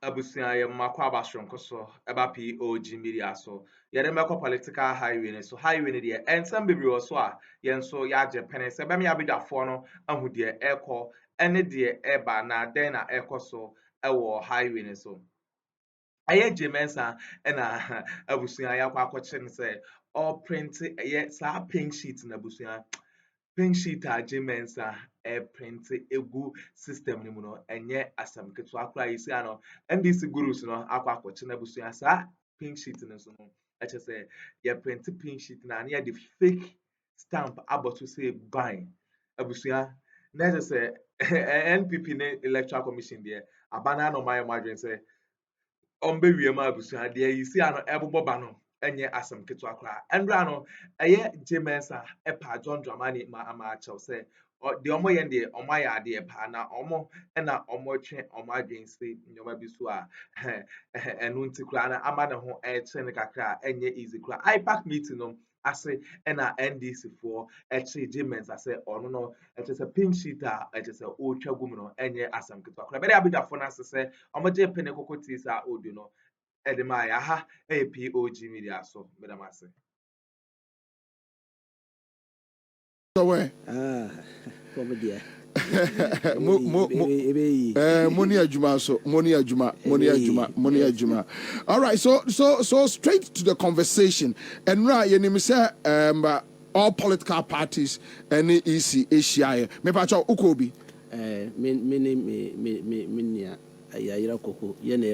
abusia ye makwa abashronko so eba POG Media so ye dem ekọ political highway ne so highway ne de ensem bebre wo so a ye nso ya je pene se be me abedafo no ahu de ekọ ene de eba na den na ekọ so ewo highway ne so aye jemensa na abusia ya kwa akọche ne se all print ye sa pink sheet na abusia pink sheet a Mensa print egu system ni mu no enye asam keto akra yisi ano NDC Gǔrǔs no akwa akọche na busu sa pink sheet no so no eche say ye print pink sheet na na the fake stamp about to say buy abusua na eche say NPP ne electoral commission there abana no my imagine say ombe wie ma abusua there yisi ano ebobo ba no enye asam keto akra endra no eye Mensa epa John Dramani ma achel say the omo yen de omo ya de pa na omo na omo twe omo adwense nyoma bi so a enu ntikura na ama ne ho eche ne kakra enye easy kura IPAC meeting no ase na NDC for eche Mensa say ono no eche say pink sheet a eche say o twa gum no enye asam keto akra be abidafo na ase say omo je pene kokoti sa odu no edemaya ha POG Media so madam ase where comedy money ajuma. All right, so straight to the conversation. And right, you know, say all political parties and EC Asia. Me pacho ukobi. Me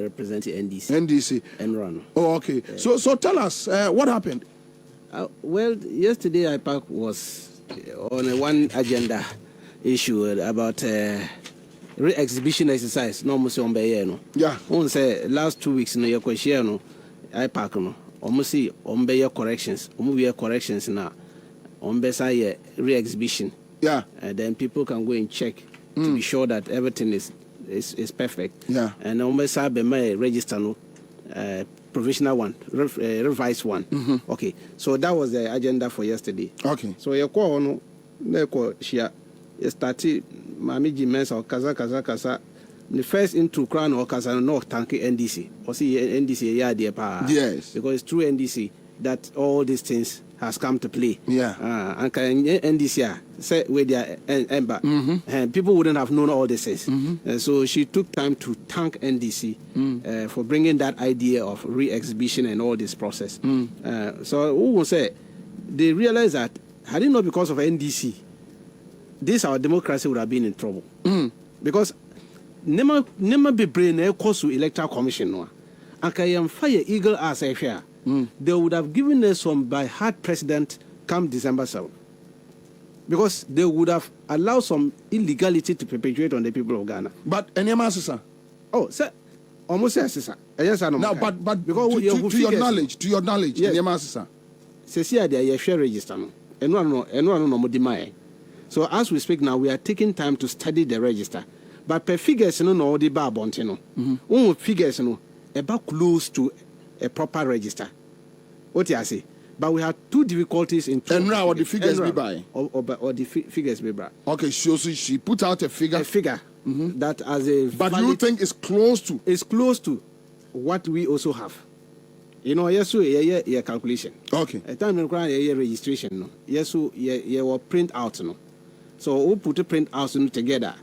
represent NDC. NDC. And run. Oh, okay. So tell us what happened. Well, yesterday IPAC was on one agenda issue about re-exhibition exercise. No, Monsieur Ombeye, yeah. On say last 2 weeks, no, your question, no, IPAC, no, almost see Ombeye corrections, corrections now. Ombeye re-exhibition. Yeah. And then people can go and check to be sure that everything is perfect. Yeah. And Ombeye be my register, no, provisional one, revised one. Mm-hmm. Okay, so that was the agenda for yesterday. Okay. So you call no, you started Mami Jimenez or Kaza. The first into crown or Kaza no tanki NDC. Or see NDC yeah dear pa. Yes. Because it's through NDC that all these things has come to play. Yeah. And NDC say where they are ember. And people wouldn't have known all this things. So she took time to thank NDC for bringing that idea of re-exhibition and all this process. So who will say they realized that had it not because of NDC, this our democracy would have been in trouble. Because never be brain cause to electoral commission no. And can fire eagle as a fair. They would have given us some by heart president come December 7th. Because they would have allowed some illegality to perpetuate on the people of Ghana. But any sir. Oh, sir, almost sir. Yes, I know. No, but because to your knowledge, yes. Sir. Say they are share register no. No. So as we speak now, we are taking time to study the register. But per figures no the bar bontino. Figures no about close to a proper register. What you say? But we had two difficulties in two. And now the figures be by or the figures be by. Okay, so she put out a figure. That as a but valid, you think it's close to what we also have. You know, yes, yeah, calculation. Okay. A time require registration. No, yes, will print out. No, so we put the print out together.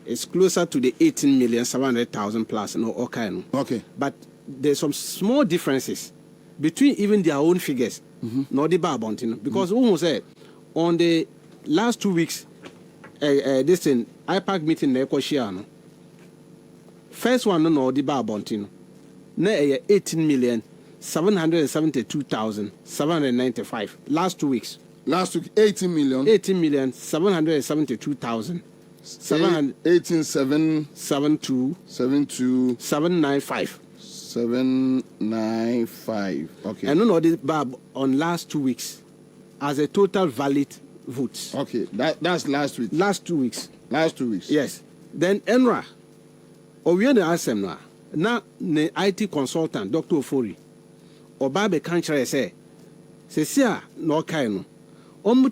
It's closer to the 18,700,000 plus. No, okay. No. Okay. But there's some small differences between even their own figures. No, the bar bounty. Because almost said on the last 2 weeks, this thing IPAC meeting no. First one no the bar bounty. No, 18,772,795. Last 2 weeks. Last week 18,772,000. 795. 795. Okay. And no the bar on last 2 weeks as a total valid votes. Okay, that's last week. Last 2 weeks. Last 2 weeks. Yes. Then Enra. Or we are the ASEM now the IT consultant, Dr. Ofori. Or Babe Kanchare say no kind.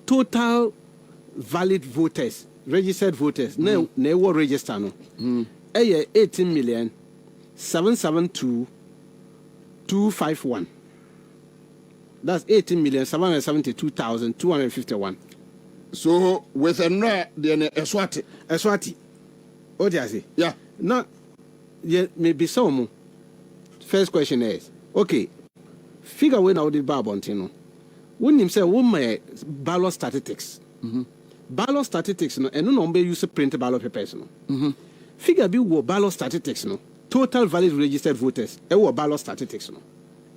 Total valid voters, registered voters, ne register no. 18,772,795. 772,251. That's 18,772,251. So with a Eswati. Eswati. What do you say? Yeah. Now, maybe some. First question is, okay, figure when I did Babontino. When him say, my ballot statistics. Ballot statistics, no, and no number use print ballot papers. No. Figure be what ballot statistics, no. Total valid registered voters, what ballot statistics, no.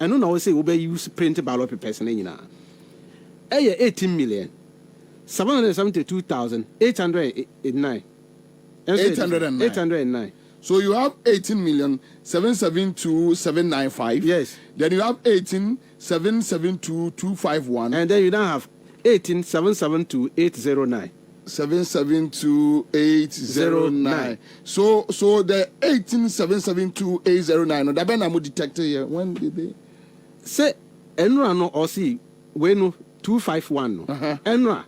And no now say, we use print ballot papers, and 18,772,809. 809. So you have 18,772,795. Yes. Then you have 18,772,251. And then you now have 18,772,809. 772,809. So the 18,772,809. No, that ben I'm detected here. When did they say Enra no or see we no 251 no. Enra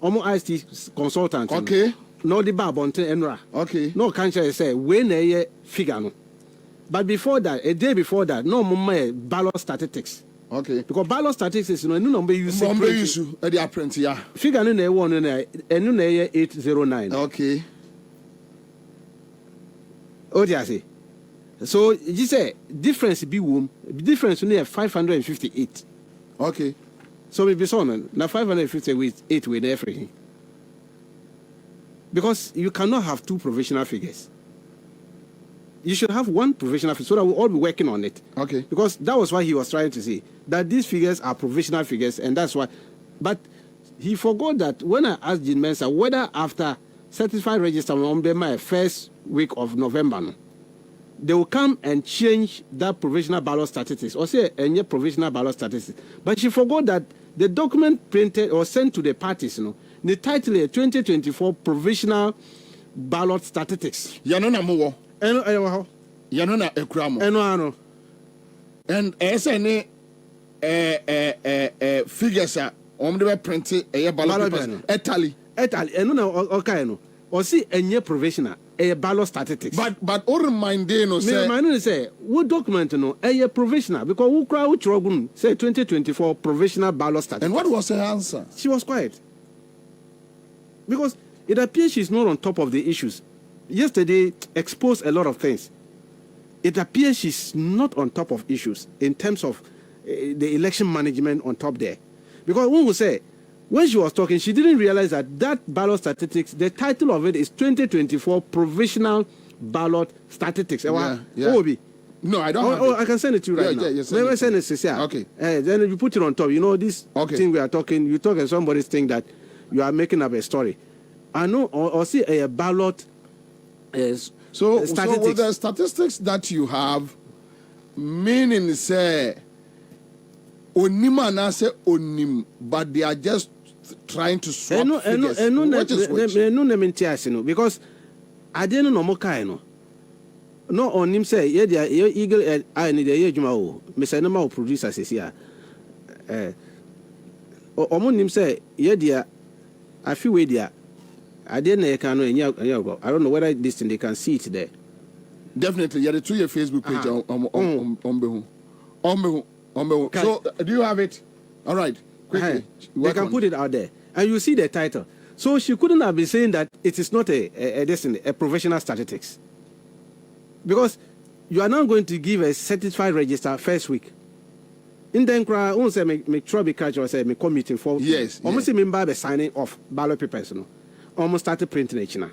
omo IST consultant. Okay. No the Babonte Enra. Okay. No can't say when a figure no. But before that, a day before that, no more ballot statistics. Okay. Because ballot statistics, no number you see. Number issue at the apprentice, yeah. Figure no one and no 809. Okay. Oh, dear, say. So you say difference be womb difference near 558. Okay. So maybe so now 558 with everything. Because you cannot have two provisional figures. You should have one provisional figure so that we'll all be working on it. Okay. Because that was what he was trying to say, that these figures are provisional figures, and that's why. But he forgot that when I asked Jean Mensa whether after certified register on my first week of November, they will come and change that provisional ballot statistics, or say any provisional ballot statistics. But she forgot that the document printed or sent to the parties, the title is 2024 provisional ballot statistics. Yanona Muwo. Yanona Akroma. And SNA figures are on the printed a ballot papers. Italy. Okay, or see any provisional a ballot statistics. But all remind say what document a provisional because who crowd say 2024 provisional ballot statistics. And what was her answer? She was quiet. Because it appears she's not on top of the issues. Yesterday exposed a lot of things. It appears she's not on top of issues in terms of the election management on top there. Because one will say, when she was talking, she didn't realize that ballot statistics, the title of it is 2024 Provisional Ballot Statistics. Yeah. No, I don't have it. I can send it to you right now. Yeah, Let me send it to you. Okay. Then you put it on top. You know, this thing we are talking, you talk and somebody think that you are making up a story. I know, or see a ballot statistics. So with the statistics that you have, meaning say, onima na say onim, but they are just trying to swap figures. Because I didn't know more no onim say yeah eagle I need a juma Mr. Nama producer says here. Omonim say yeah I feel with ya. I didn't know I don't know whether this thing they can see it there. Definitely, yeah, the 2-year Facebook page on So do you have it? All right, quickly. They can put it out there, and you see the title. So she couldn't have been saying that it is not a professional statistics, because you are now going to give a certified register first week. In the cry, on say make trouble catch or say me committee for almost remember signing off ballot papers, almost started printing it now.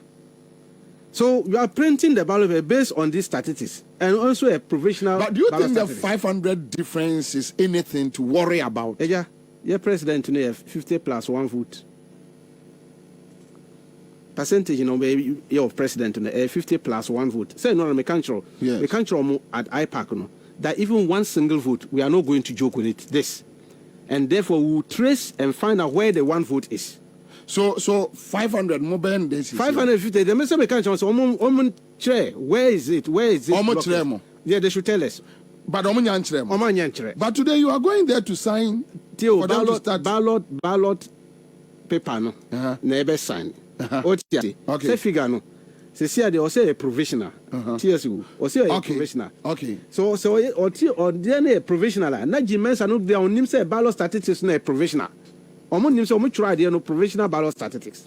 So you are printing the ballot paper based on these statistics and also a provisional. But do you think the 500 difference is anything to worry about? Yeah, president today 50 plus 1 vote. Percentage, of president today 50 plus 1 vote. Say no, we can't at IPAC, that even one single vote, we are not going to joke with it. This, and therefore we will trace and find out where the 1 vote is. So 500 mobile days. 550. The minister can't answer. Where is it? Yeah, they should tell us. But but today you are going there to sign. Ballot paper no. Never sign. Okay. Say figure no. See, they also a provisional. TSU also a provisional. Okay. So or then a provisional. Na Jimensa no they on him say ballot statistics no a provisional. Omo nim say omo try there no provisional ballot statistics.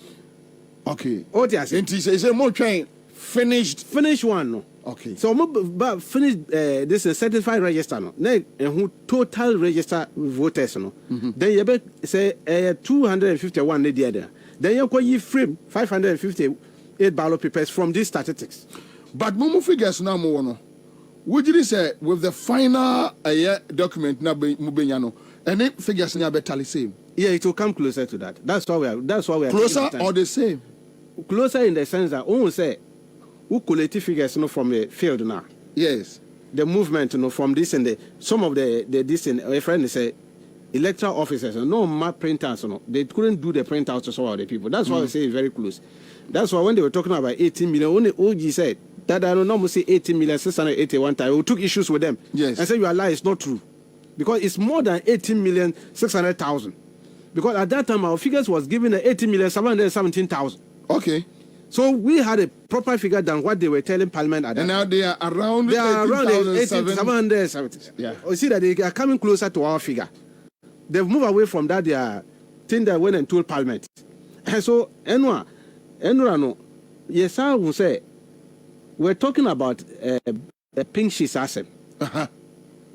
Okay. Oh, yes. And he says more train finished one no. Okay. So omo finish this is certified register no. Na who total register voters no. Then you be say 251 the other. Then you go frame 558 ballot papers from these statistics. But Mumu figures now more. Would you say with the final document na mubenyano, any figures na better same? Yeah, it will come closer to that. That's why we are closer or the same? Closer in the sense that we say who collect figures from the field now. Yes. The movement from this and some of the this and a friend say electoral officers no map printouts they couldn't do the printouts to some of the people. That's why I say it's very close. That's why when they were talking about 18 million, only OG said that I don't know, say 18 million 681 times. We took issues with them. Yes. And said you are lying, it's not true. Because it's more than 18 million 600,000. Because at that time our figures was given 18 million 717,000. Okay. So we had a proper figure than what they were telling Parliament at that time. And now they are around 770. Yeah. You see that they are coming closer to our figure. They've moved away from that their thing that went and told Parliament. And so Enwa no, yes, I will say we're talking about a pink sheets asset.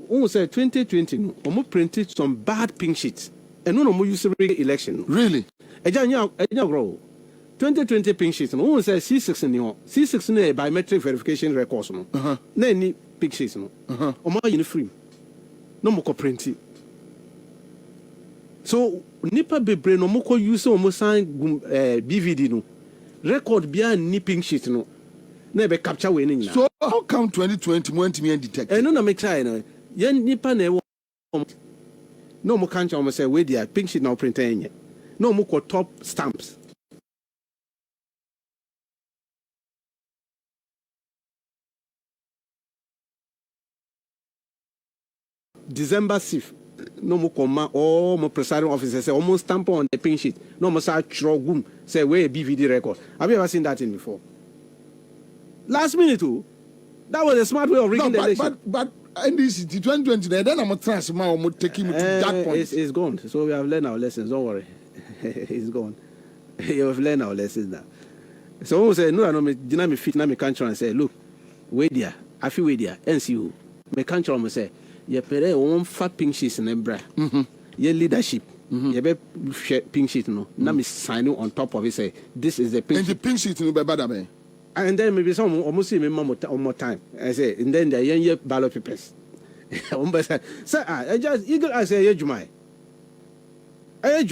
We say 2020, we printed some bad pink sheets, and no more use election. Really? 2020 pink sheets. We say C6 in C6 ne biometric verification records no. Na any pink sheets no. Omo uniform. No more printing. So nipa bebre no more use omo sign BVD no. Record behind nipping sheet no. Never capture winning. So how come 2020 went me and detect? No, no, make sure no. Yen nipa ne no more can't almost say where they are pink sheet now printing. No more top stamps. December 6th. No more command or more presiding officer say almost stamp on the pink sheet. No more say trogum say where BVD record. Have you ever seen that in before? Last minute too. That was a smart way of rigging the election. But NDC 2020 then I'm trans man I'm taking me to that point. It's gone. So we have learned our lessons. Don't worry. It's gone. You have learned our lessons now. So we say no me deny me fit na me country and say look wait there. I feel wait there. NCU. Me country am say ye pere one fat pink sheets in embra. Ye leadership. Ye be pink sheet no. Na me sign on top of it say this is the pink. And the pink sheet no be bad abi. And then maybe some almost see me one more time. I say, and then the young ballot papers. Sir, I just eagle. I say, Juma. They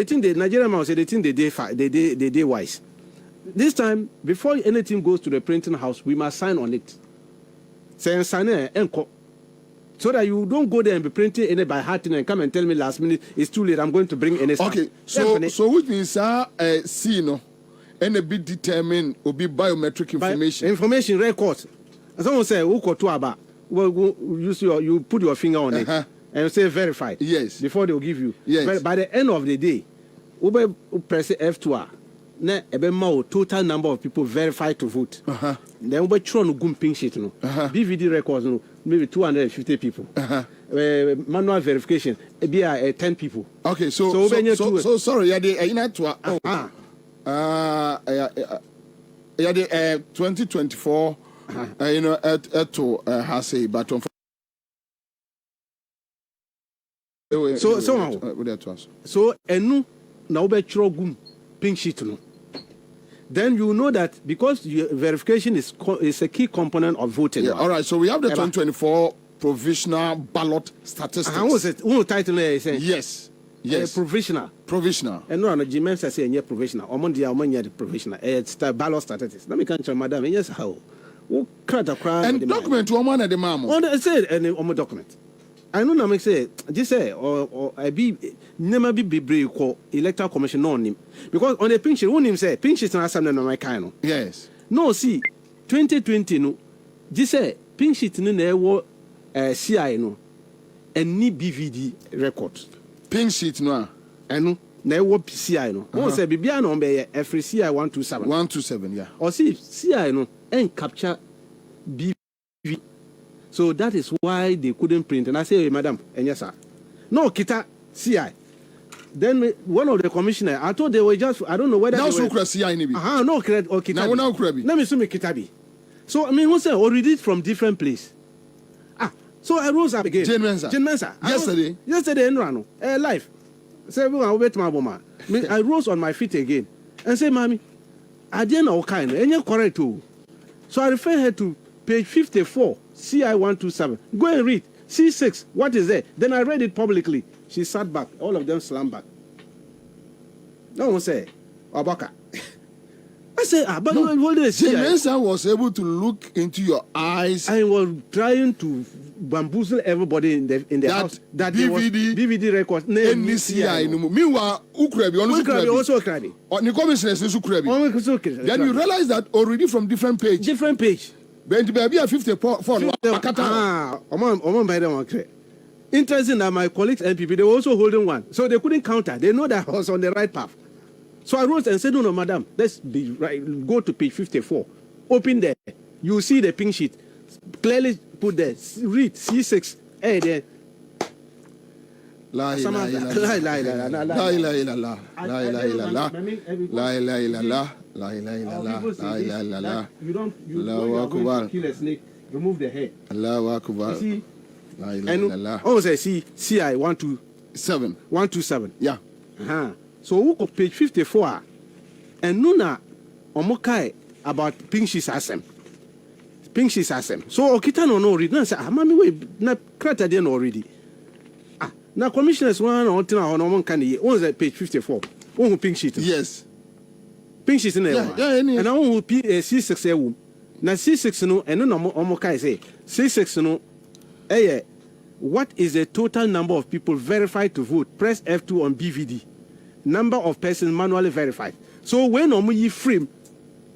think the Nigerian man say they think they day wise. This time, before anything goes to the printing house, we must sign on it. Say sign it, so that you don't go there and be printing any by heart and come and tell me last minute it's too late. I'm going to bring any. Okay, so which means see no. And a bit determined will be biometric information. Information records. Someone say, "Who got to about?" Well, you put your finger on it and you say verify. Yes. Before they will give you. Yes. But by the end of the day, we press F2. Ne ebe ma total number of people verified to vote. Then we try to go pink sheet no. BVD records no maybe 250 people. Manual verification be 10 people. Okay, so sorry, yeah, the yeah, the 2024, you know, to has a baton. So enu na obetro gum pink sheet no. Then you know that because verification is a key component of voting. Yeah, all right, so we have the 2024 provisional ballot statistics. How was it? What title is saying? Yes. Provisional. And no, Jimenez say yeah provisional. Omondia the provisional. It's the ballot statistics. Let me count, madam. Yes, how? Who crowd and document woman at the mama. On I said any document. I know na make say just say or I be never be brave call electoral commission on him because on the pink sheet won't him say pink sheet na something on my kind. Yes. No, see 2020 no. Just say pink sheet no na wo CI no any BVD records. Pink sheet no. Enu na wo CI no. Won say bibia no be every CI 127. 127, yeah. Or see CI no and capture BV. So that is why they couldn't print. And I say, hey, madam, and yes, sir. No, kita CI. Then one of the commissioners, I thought they were just, I don't know whether now they were... Now so CI ni bi. No, credit or kita. Now Krabi. Let me see me kitabi. So I mean, who say already it from different place. So I rose up again. Jane Mensa. Yesterday in Rano. Live. Say we will wait my woman. I rose on my feet again and say, Mommy, I didn't know kind. And you're correct too. So I refer her to page 54, CI 127. Go and read. C6, what is there? Then I read it publicly. She sat back. All of them slammed back. No one say, Abaka. I said, but no, Mensa was able to look into your eyes. I was trying to bamboozle everybody in the house. That DVD records. NDC. Meanwhile, Ukrabi also Krabi. The commissioners is Ukrabi. Then you realize that already from different page. Different page. But be a 54. Interesting that my colleagues NPP, they were also holding one. So they couldn't counter. They know that I was on the right path. So I wrote and said, no, madam, let's be right. Go to page 54. Open there. You see the pink sheet. Clearly put there. Read C6. Hey, there. La ilaha illallah. La ilaha illallah. La ilaha illallah. La ilaha illallah. La ilaha illallah. La ilaha illallah. You don't kill a snake. Remove the head. Allahu Akbar. You see? La ilaha illallah. Oh, say CI 127. 127. Yeah. So we go page 54 and nuna omokai about pink sheets asem. Pink sheets asem. So okita no read. Na say mami we na krata dey no already. Na commissioners one on tina on omon kan ye. One page 54. One pink sheet. Yes. Pink sheet in there. Yeah. And I one C6 e wom. Na C6 no and no omokai say C6 no what is the total number of people verified to vote? Press F2 on BVD. Number of persons manually verified. So when you frame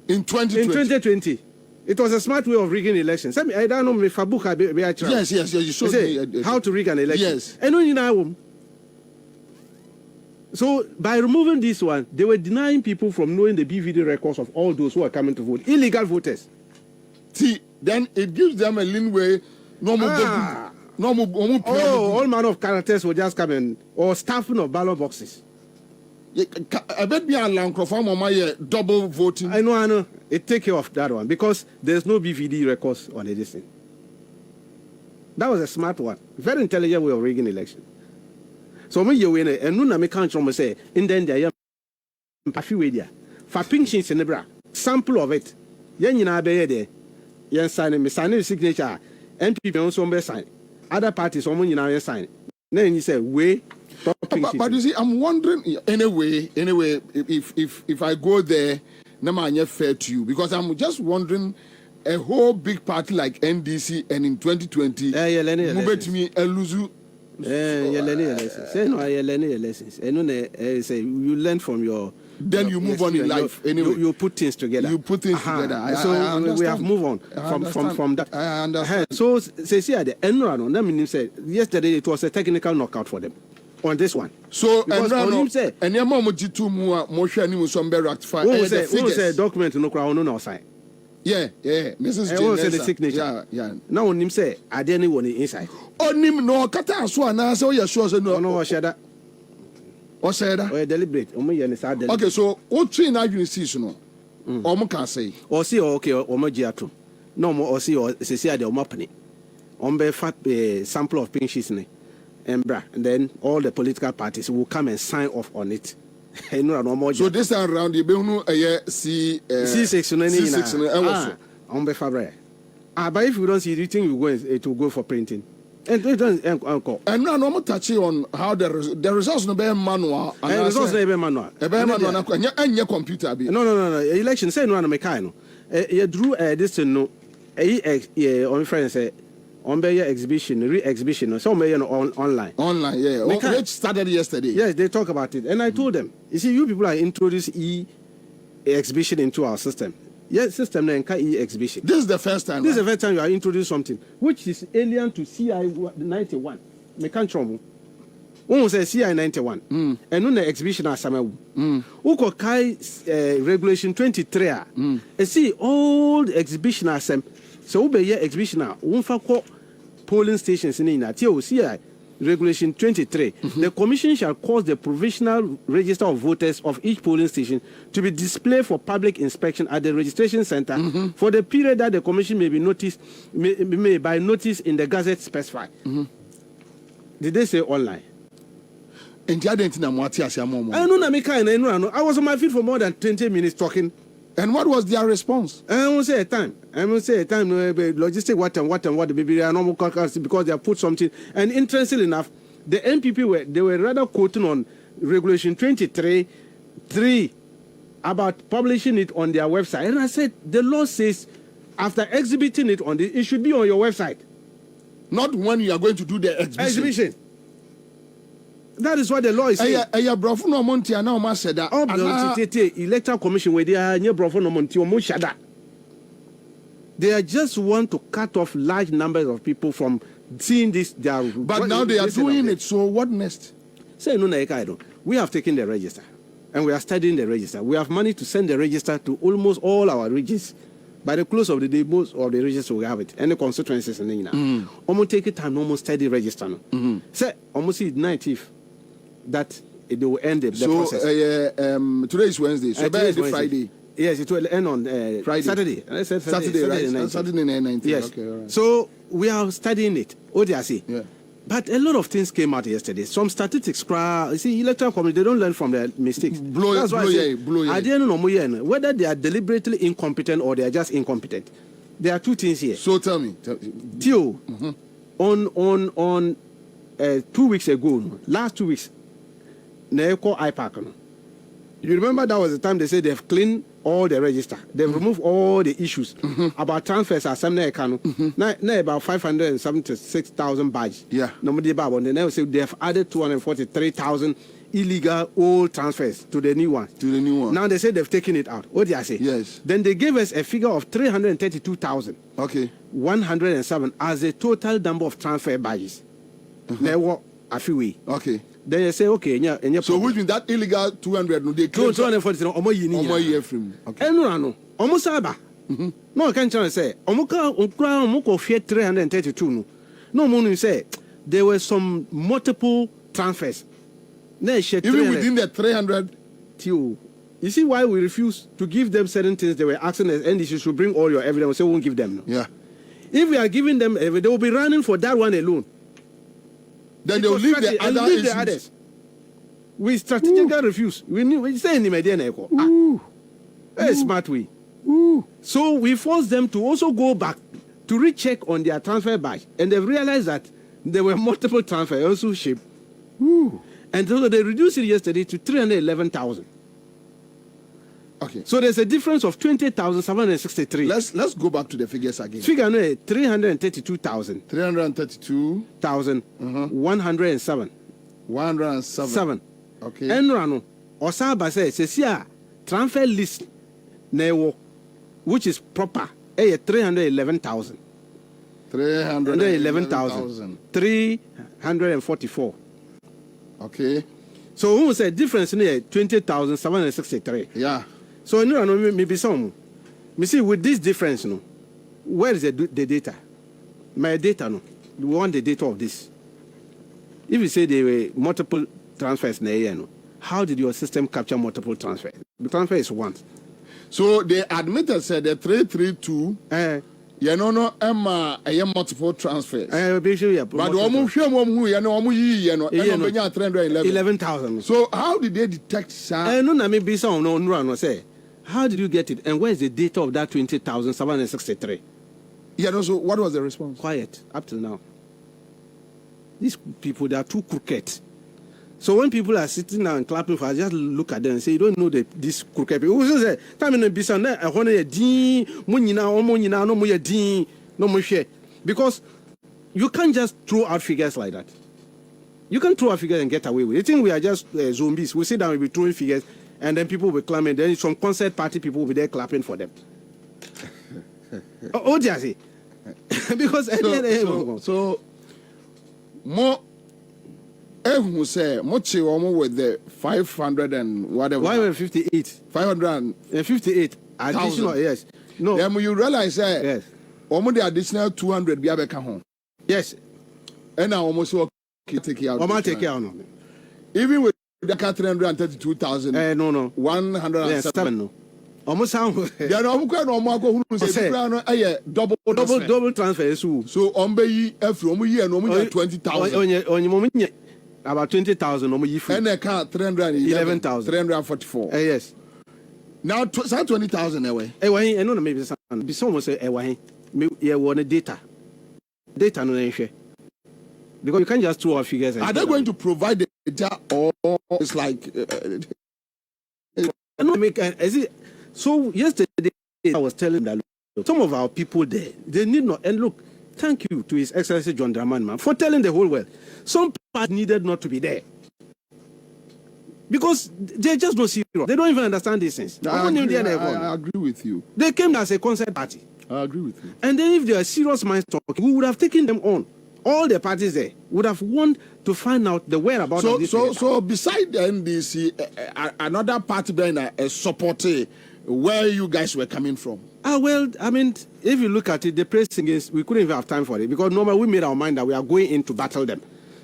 in 2020, it was a smart way of rigging elections. I don't know if Yes. You showed me how to rig an election. Yes. And only now. So by removing this one, they were denying people from knowing the BVD records of all those who are coming to vote. Illegal voters. See, then it gives them a leeway. All manner of characters will just come in or staffing of ballot boxes. I bet me and my double voting. I know. It take care of that one because there's no BVD records on this thing. That was a smart one. Very intelligent way of rigging election. So when you win it, and no can't say in the end, I am a few way for pink sheets in the bra. Sample of it. Yen be there. Yen sign the signature. NPP also be sign. Other parties almost sign. Then you say we. But you see, I'm wondering anyway, if I go there, I'm fair to you because I'm just wondering a whole big party like NDC and in 2020, move to me Eluzu. You learn from your. Then you move on in life. Anyway, you put things together. So we have moved on from that. I understand. So say the Enron. That means yesterday it was a technical knockout for them. On this one. So Enron and your mom did two more motion some be rectify the figures. Say document no sign. Yeah. Mrs. Jane say the signature. Yeah. Now on him say are there anyone inside? On him no kata so na say you sure say no share that. O say that. O deliberate. O me say deliberate. Okay, so what train na you see no? O mo can say. O see okay, o mo gi ato. No mo o see o say the o mo pene. On be fat sample of pink sheets ne. And then all the political parties will come and sign off on it. So this time around, you know, C6 on the fabric. But if you don't see it, you think it will go for printing. And now I'm touching on how the results no be manual. The results no be manual. And your computer be. No. Election say no mechanical. You drew this no. On friends say. On their exhibition, re-exhibition, some online. Online, yeah. Which started yesterday. Yes, they talk about it. And I told them, you see, you people are introducing e-exhibition into our system. Yes, system e-exhibition. This is the first time. This is the first time you are introducing something which is alien to CI 91. One say CI 91. And no exhibition asama. Uko kai regulation 23. And see all the exhibition asem. So ube ye exhibition unfa ko polling stations in that. Tio CI regulation 23. The commission shall cause the provisional register of voters of each polling station to be displayed for public inspection at the registration center for the period that the commission may be noticed may by notice in the gazette specified. Did they say online? I was on my feet for more than 20 minutes talking. And what was their response? I won't say a time. Logistic what maybe are normal because they have put something. And interestingly enough, the NPP were rather quoting on regulation 23(3) about publishing it on their website. And I said the law says after exhibiting it it should be on your website. Not when you are going to do the exhibition. That is what the law is saying. Electoral Commission where they are they just want to cut off large numbers of people from seeing this. But now they are doing it. So what next? Say no, we have taken the register and we are studying the register. We have money to send the register to almost all our regions. By the close of the day, most of the registers will have it. And the constituencies and almost take it time, almost study register. Say almost see 19th that they will end the process. Today is Wednesday, so today is Friday. Yes, it will end on Friday. Saturday. I said Saturday, right? 19th. Saturday 19th. Yes. Okay, all right. So we are studying it. ODRC. Yeah. But a lot of things came out yesterday. Some statistics, you see, electoral committee, they don't learn from their mistakes. That's why I didn't know whether they are deliberately incompetent or they are just incompetent. There are two things here. So tell me. Theo, on 2 weeks ago, last 2 weeks, Neeko IPAC. You remember that was the time they said they've cleaned all the register. They've removed all the issues about transfers at some now about 576,000 badges. Yeah. Nobody about and they say they have added 243,000 illegal old transfers to the new one. Now they say they've taken it out. What do I say? Yes. Then they gave us a figure of 332,000. Okay. 107 as the total number of transfer badges. They were a few weeks. Okay. Then you say, okay, so which means that illegal 200, no, they claim 243, almost year frame. Okay. No, almost Saba. No, I can't say, Omuka 332. No, Moon say there were some multiple transfers. Even within the 300. You see why we refuse to give them certain things they were asking us, and you should bring all your evidence, so we won't give them. No? Yeah. If we are giving them, they will be running for that one alone. Then they will leave the others. We strategically refuse. We say in the media, a smart way. So we force them to also go back to recheck on their transfer badge, and they've realized that there were multiple transfers also shipped. And so they reduced it yesterday to 311,000. Okay. So there's a difference of 20,763. Let's go back to the figures again. Figure 332,000. 332,000. 107. 107. Okay. And Rano, Osaba says, transfer list, which is proper, 311,000. 311,000. 344. Okay. So who said difference in 20,763? Yeah. So maybe some. Me see with this difference, where is the data? My data, we want the data of this. If you say there were multiple transfers, how did your system capture multiple transfers? The transfer is one. So they admitted said the 332. Multiple transfers. But 11,000. So how did they detect? How did you get it? And where is the data of that 20,763? So what was the response? Quiet up till now. These people, they are too crooked. So when people are sitting down and clapping for us, just look at them and say, you don't know this crooked people. Who says, because you can't just throw out figures like that. You can't throw out figures and get away with it. You think we are just zombies? We sit down, we'll be throwing figures, and then people will claim it. Then some concert party people will be there clapping for them. Oh, just say. Because so more who say much with the 500 and whatever 558 additional, yes. No. Then you realize yes. Almost the additional 200 be home. Yes. And now almost take care of take care of even with the 332,000. No. 107 no. Almost sound. They are not going who say double transfer. So ombe from year no 20,000. On about 20,000 and I can't 311,000 344. Yes. Now 20,000 away. I know maybe someone say you want data no share. Because you can't just throw out figures. Are they going to provide the data or it's like so yesterday I was telling that some of our people there, they need not, and look, thank you to His Excellency John Dramani for telling the whole world. Some part needed not to be there. Because they just don't see it. They don't even understand these things. I agree with you. They came as a concert party. I agree with you. And then if they are serious minds talking, we would have taken them on. All the parties there would have wanted to find out the whereabouts of this. So beside the NDC, another party behind a supporter where you guys were coming from. Well, I mean, if you look at it, the press against, we couldn't even have time for it because normally we made our mind that we are going in to battle them.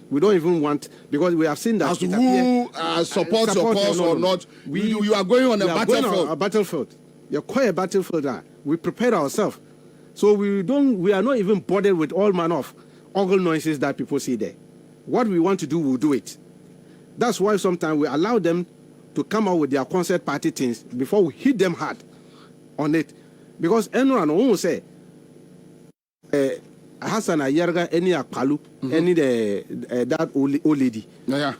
We don't even want, because we have seen that. As who supports your cause or not, you are going on a battlefield. A battlefield. You're quite a battlefield now. We prepared ourselves. So we are not even bothered with all manner of ogle noises that people see there. What we want to do, we'll do it. That's why sometimes we allow them to come out with their concert party things before we hit them hard on it. Because anyone won't say, Hassan Ayerga, any Akpalu, any that old lady. Yeah.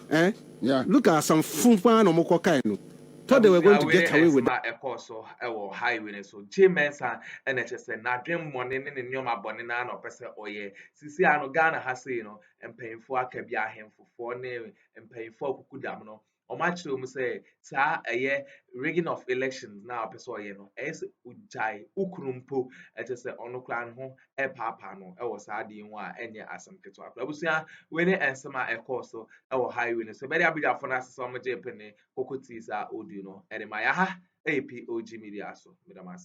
Yeah. Look at some Fumpan or Mokokaino. Thought they were going to get away with that. So highway so James and HSN na dream money in your bonina no person or ye. Sisi ano Ghana has and paying for Kabia him for 4 name and paying for Kudamno. Or much to say, sa a year rigging of elections now, person, as Ujai, Ukrumpo, at a onoclan home, a papano, I was adding one, and yeah, as some kito. I was when it answer my so our highway. So, very happy for us, some Japan, Cocotis are Odino, and my POG Media, so, Madam.